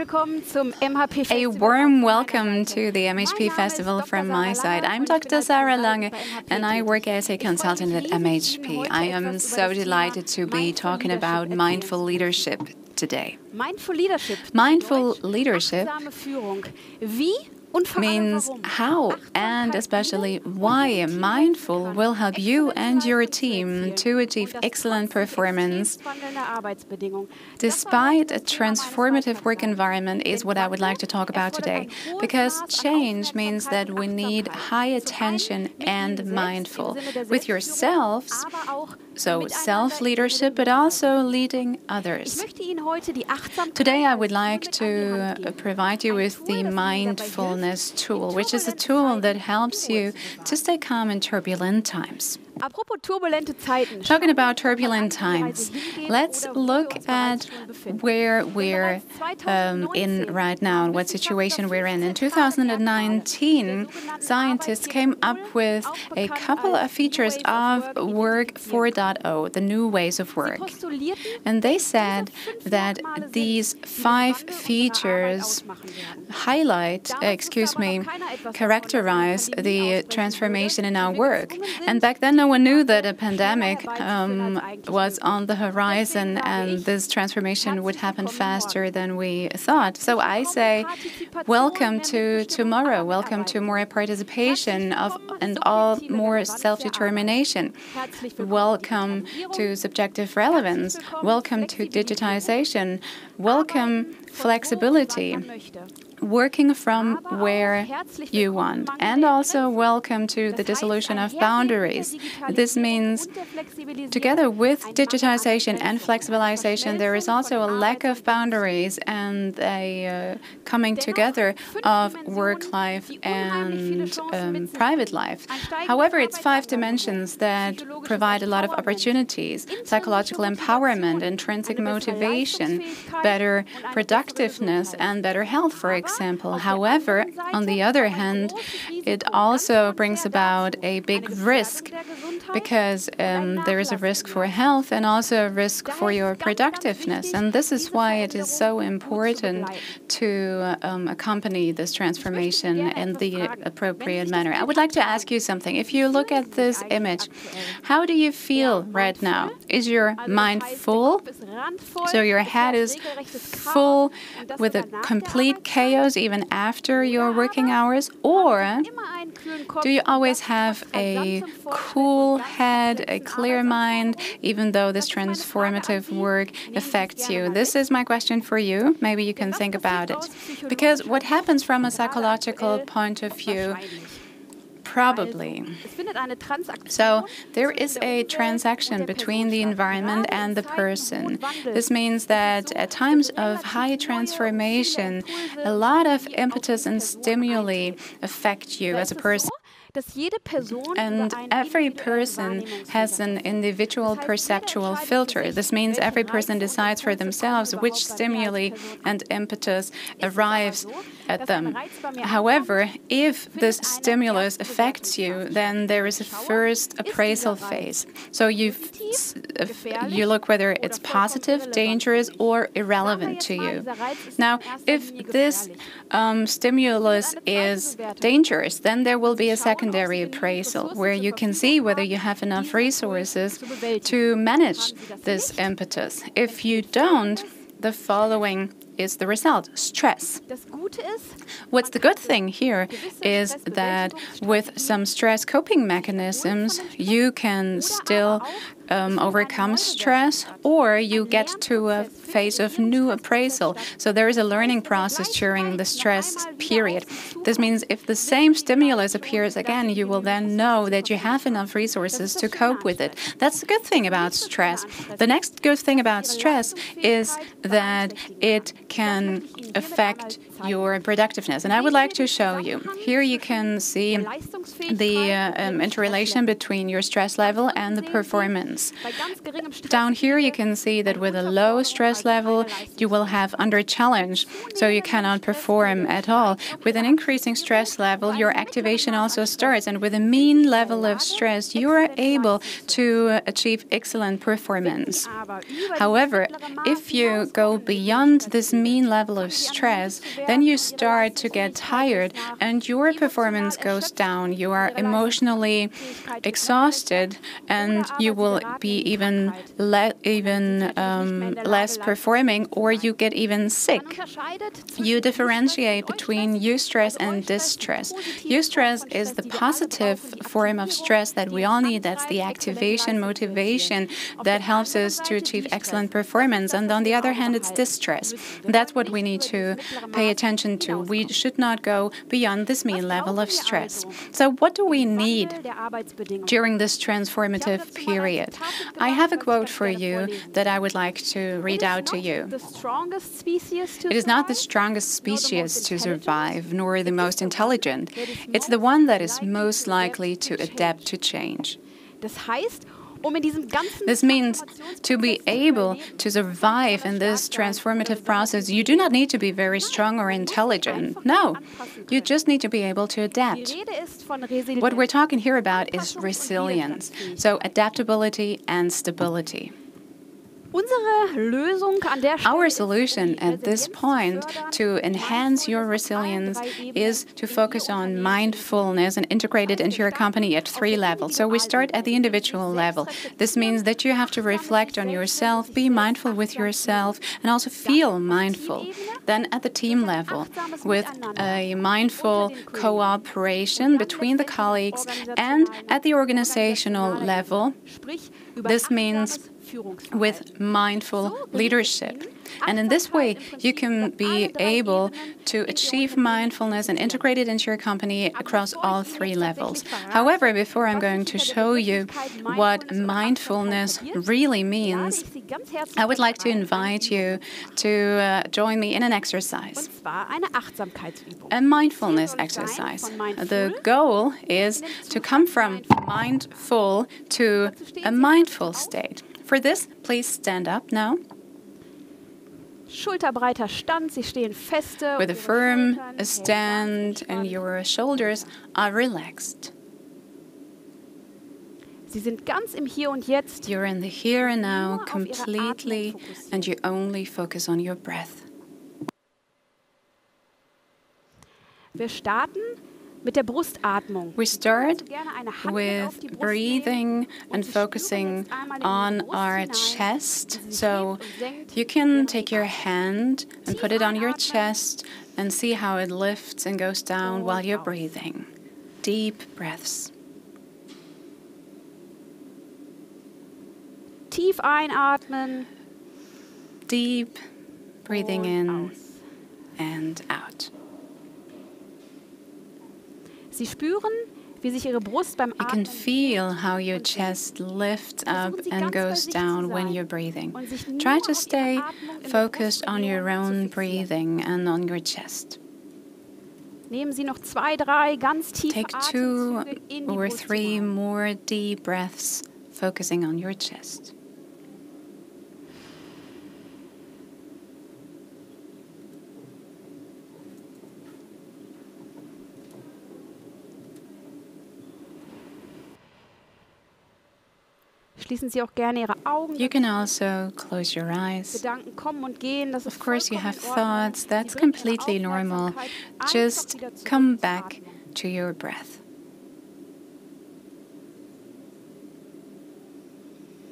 A warm welcome to the MHP Festival from my side. I'm Dr. Sarah Lange and I work as a consultant at MHP. I am so delighted to be talking about mindful leadership today. Mindful leadership means how and especially why mindful will help you and your team to achieve excellent performance despite a transformative work environment is what I would like to talk about today. Because change means that we need high attention and mindful with yourselves, so self-leadership, but also leading others. Today I would like to provide you with the mindfulness tool, which is a tool that helps you to stay calm in turbulent times. Talking about turbulent times, let's look at where we're in right now and what situation we're in. In 2019, scientists came up with a couple of features of Work 4.0, the new ways of work. And they said that these 5 features characterize the transformation in our work. And back then, no one knew that a pandemic was on the horizon and this transformation would happen faster than we thought. So I say, welcome to tomorrow. Welcome to more participation and all more self-determination. Welcome to subjective relevance. Welcome to digitization. Welcome flexibility. Working from where you want. And also welcome to the dissolution of boundaries. This means together with digitization and flexibilization, there is also a lack of boundaries and a coming together of work life and private life. However, it's 5 dimensions that provide a lot of opportunities: psychological empowerment, intrinsic motivation, better productiveness, and better health, for example. However, on the other hand, it also brings about a big risk because there is a risk for health and also a risk for your productiveness. And this is why it is so important to accompany this transformation in the appropriate manner. I would like to ask you something. If you look at this image, how do you feel right now? Is your mind full? So your head is full with a complete chaos even after your working hours? Or do you always have a cool head, a clear mind, even though this transformative work affects you? This is my question for you. Maybe you can think about it. Because what happens from a psychological point of view, probably. So there is a transaction between the environment and the person. This means that at times of high transformation, a lot of impetus and stimuli affect you as a person. And every person has an individual perceptual filter. This means every person decides for themselves which stimuli and impetus arrives at them. However, if this stimulus affects you, then there is a first appraisal phase. So you look whether it's positive, dangerous, or irrelevant to you. Now, if this stimulus is dangerous, then there will be a secondary appraisal where you can see whether you have enough resources to manage this impetus. If you don't, the following is the result: stress. What's the good thing here is that with some stress coping mechanisms, you can still overcome stress, or you get to a phase of new appraisal. So there is a learning process during the stress period. This means if the same stimulus appears again, you will then know that you have enough resources to cope with it. That's the good thing about stress. The next good thing about stress is that it can affect your productiveness. And I would like to show you. Here you can see the interrelation between your stress level and the performance. Down here you can see that with a low stress level, you will have under challenge, so you cannot perform at all. With an increasing stress level, your activation also starts, and with a mean level of stress, you are able to achieve excellent performance. However, if you go beyond this mean level of stress, then you start to get tired and your performance goes down. You are emotionally exhausted and you will be even less performing, or you get even sick. You differentiate between eustress and distress. Eustress is the positive form of stress that we all need. That's the activation, motivation that helps us to achieve excellent performance. And on the other hand, it's distress. That's what we need to pay attention to. We should not go beyond this mean level of stress. So what do we need during this transformative period? I have a quote for you that I would like to read out to you. It is not the strongest species to survive, nor the most intelligent. It's the one that is most likely to adapt to change. This means to be able to survive in this transformative process, you do not need to be very strong or intelligent. No, you just need to be able to adapt. What we're talking here about is resilience, so adaptability and stability. Our solution at this point to enhance your resilience is to focus on mindfulness and integrate it into your company at 3 levels. So we start at the individual level. This means that you have to reflect on yourself, be mindful with yourself, and also feel mindful. Then at the team level, with a mindful cooperation between the colleagues, and at the organizational level, this means with mindful leadership. And in this way, you can be able to achieve mindfulness and integrate it into your company across all 3 levels. However, before I'm going to show you what mindfulness really means, I would like to invite you to join me in an exercise, a mindfulness exercise. The goal is to come from mindful to a mindful state. For this, please stand up now. Schulterbreiter Stand, Sie stehen feste. With a firm stand and your shoulders are relaxed. Sie sind ganz im Hier und Jetzt. You're in the here and now completely, and you only focus on your breath. Wir starten mit der Brustatmung. We start with breathing and focusing on our chest. So you can take your hand and put it on your chest and see how it lifts and goes down while you're breathing. Deep breaths. Tief einatmen. Deep breathing in and out. Sie spüren, wie sich Ihre Brust beim You can feel how your chest lifts up and goes down when you're breathing. Try to stay focused on your own breathing and on your chest. Nehmen Sie noch 2, 3 ganz tiefe Take 2 Atemzüge in die or Brust 3 hinein. more deep breaths, focusing on your chest. Schließen Sie auch gerne Ihre Augen. You can also close your eyes. Gedanken kommen und gehen. Das ist Of course, you vollkommen have in Ordnung. thoughts. That's Sie bringen Ihre completely normal. Aufmerksamkeit einfach Just wieder zurück come zur back Atmung. to your breath.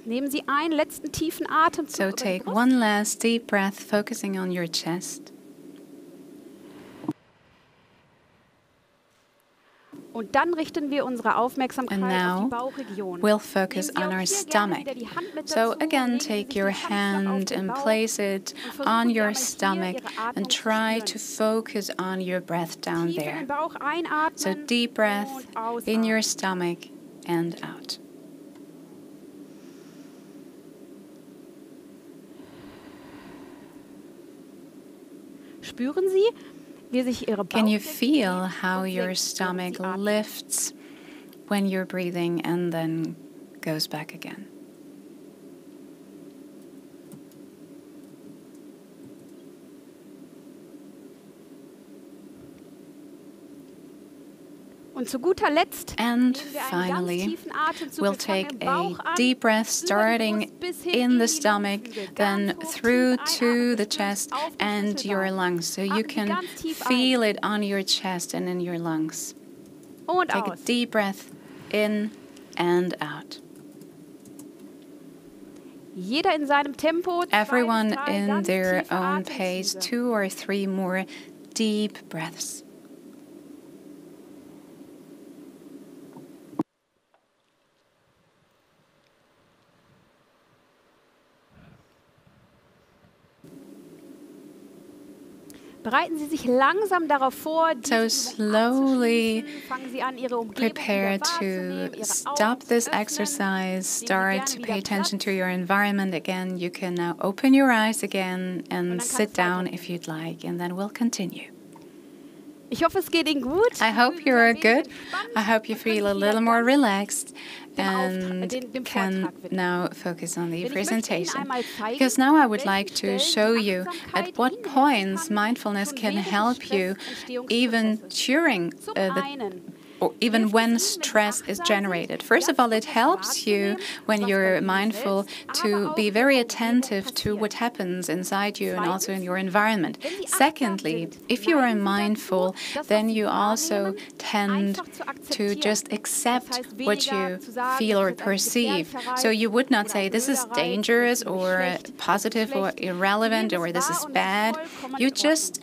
Nehmen Sie einen letzten tiefen Atemzug So über die take Brust. one last deep breath, focusing on your chest. Und dann richten wir unsere Aufmerksamkeit And auf die now Bauchregion. we'll focus Nehmen Sie on auch our hier gerne stomach. wieder die Hand mit So dazu, again, legen Sie take sich your die Hand auf hand den and Bauch place it und versuchen on Sie your einmal hier stomach Ihre Atmung and zu try to spüren. focus on your breath down Tief in there. den Bauch einatmen So deep breath und in your ausatmen. stomach and out. Spüren Sie, Can you feel how your stomach lifts when you're breathing and then goes back again? And finally, we'll take a deep breath starting in the stomach, then through to the chest and your lungs. So you can feel it on your chest and in your lungs. Take a deep breath in and out. Everyone in their own pace, 2 or 3 more deep breaths. So slowly prepare to stop this exercise, start to pay attention to your environment again. You can now open your eyes again and sit down if you'd like, and then we'll continue. I hope you're good. I hope you feel a little more relaxed and can now focus on the presentation. Because now I would like to show you at what points mindfulness can help you even during or even when stress is generated. First of all, it helps you when you're mindful to be very attentive to what happens inside you and also in your environment. Secondly, if you are mindful, then you also tend to just accept what you feel or perceive. So you would not say this is dangerous or positive or irrelevant or this is bad. You just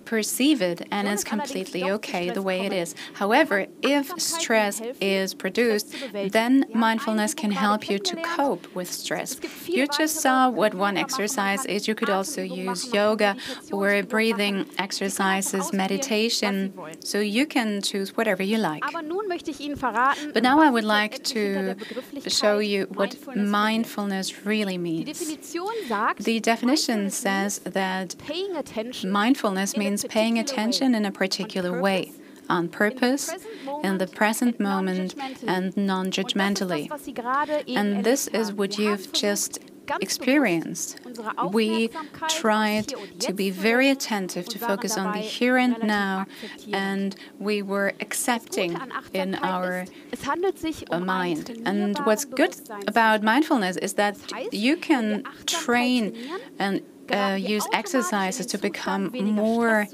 perceive it and it's completely okay the way it is. However, if stress is produced, then mindfulness can help you to cope with stress. You just saw what one exercise is. You could also use yoga or breathing exercises, meditation, so you can choose whatever you like. But now I would like to show you what mindfulness really means. The definition says that mindfulness means paying attention in a particular way, on purpose, in the present moment, and non-judgmentally. And this is what you've just experienced. We tried to be very attentive, to focus on the here and now, and we were accepting in our mind. And what's good about mindfulness is that you can train and use exercises to become more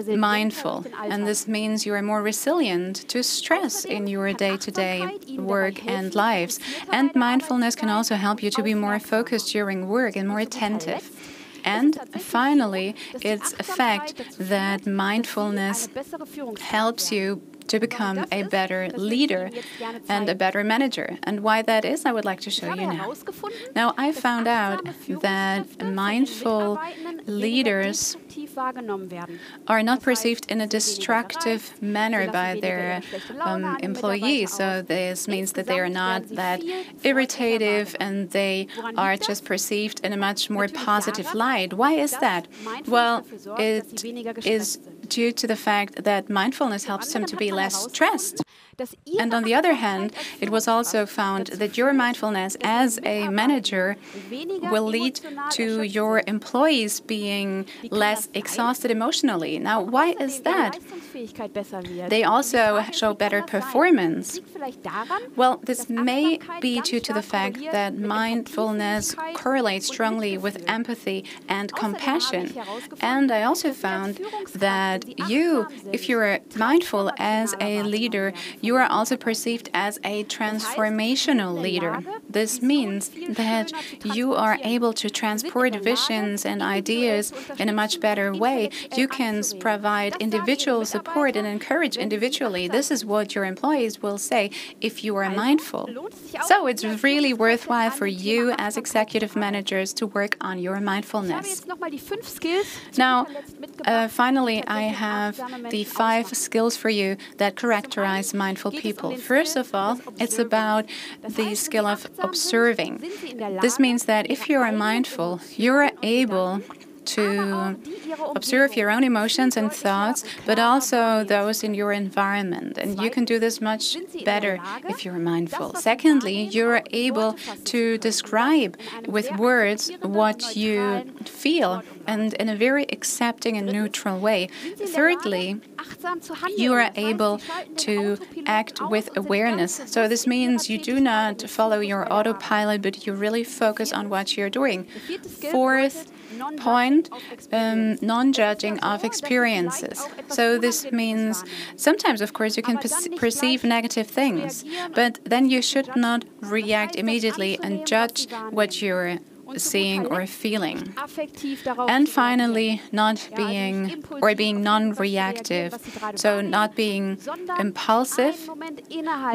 mindful. And this means you are more resilient to stress in your day-to-day work and lives. And mindfulness can also help you to be more focused during work and more attentive. And finally, it's a fact that mindfulness helps you to become a better leader and a better manager. And why that is, I would like to show you now. Now, I found out that mindful leaders are not perceived in a destructive manner by their employees. So this means that they are not that irritative and they are just perceived in a much more positive light. Why is that? Well, it is due to the fact that mindfulness helps them to be less stressed. And on the other hand, it was also found that your mindfulness as a manager will lead to your employees being less exhausted emotionally. Now, why is that? They also show better performance. Well, this may be due to the fact that mindfulness correlates strongly with empathy and compassion. And I also found that if you're mindful as a leader, you are also perceived as a transformational leader. This means that you are able to transport visions and ideas in a much better way. You can provide individual support and encourage individually. This is what your employees will say if you are mindful. So it's really worthwhile for you as executive managers to work on your mindfulness. Now, finally, I have the 5 skills for you that characterize mindful people. First of all, it's about the skill of observing. This means that if you are mindful, you're able to observe your own emotions and thoughts, but also those in your environment. And you can do this much better if you're mindful. Secondly, you're able to describe with words what you feel, and in a very accepting and neutral way. Thirdly, you are able to act with awareness. So this means you do not follow your autopilot, but you really focus on what you're doing. Fourth point, non-judging of experiences. So this means sometimes, of course, you can perceive negative things, but then you should not react immediately and judge what you're seeing or feeling. And finally, being non-reactive. So not being impulsive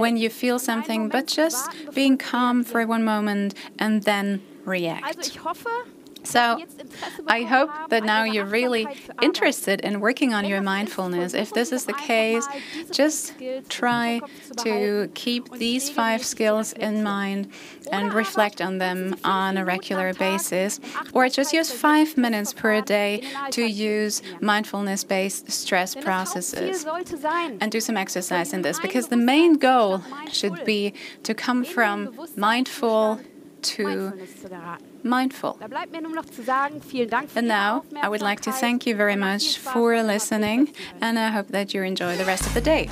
when you feel something, but just being calm for one moment and then react. So I hope that now you're really interested in working on your mindfulness. If this is the case, just try to keep these 5 skills in mind and reflect on them on a regular basis. Or just use 5 minutes per day to use mindfulness-based stress processes and do some exercise in this, because the main goal should be to come from mindful to mindful. And now I would like to thank you very much for listening, and I hope that you enjoy the rest of the day.